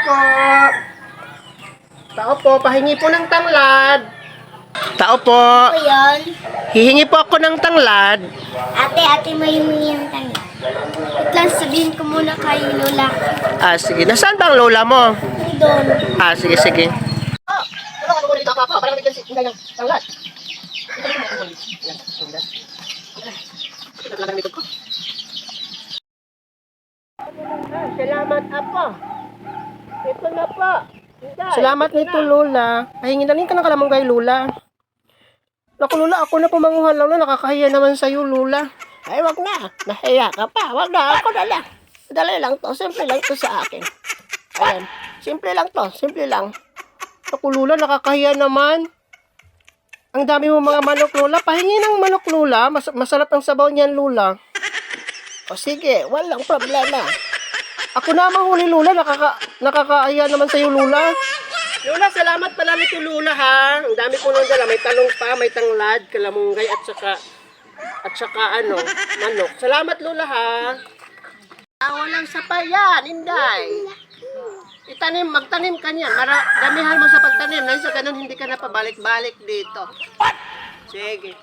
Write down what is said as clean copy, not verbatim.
po. Tao po, pahingi po ng tanglad. Tao po. Ano yun? Hihingi po ako ng tanglad. Ate, may yung tanong. Wait lang, sabihin ko muna kay Lola. Sige. Nasaan ba ang lola mo? Doon. Sige, sige. Tulungan mo dito, Papa. Para bigyan si Inday ng tanglad. Salamat, Apo. Ito na po. Salamat nito, Lola. Pahingi na rin ka ng kalamanggay, Lola. Naku, Lola, ako na pumanguhan, Lola. Nakakahiya naman sa'yo, Lola. Ay, wag na. Nahiya ka pa. Wag na. Ako na lang. Dali lang to. Simple lang to sa akin. Ayan. Simple lang to. Simple lang. Naku, Lola, nakakahiya naman. Ang dami mo mga manok, Lola. Pahingi ng manok, Lola. Masarap ang sabaw niyan, Lola. O sige, walang problema. Ako na mahuli, Lola. Nakakaaya naman sa'yo, Lola. Lola, salamat pala nito, Lola, ha. Ang dami ko nang dala. May talong pa, may tanglad, kalamunggay, at saka manok. Salamat, Lola, ha. Walang sapayan, Inday. Magtanim ka niyan. Damihan mo sa pagtanim. Nang sa ganun, hindi ka na pabalik-balik dito. Sige.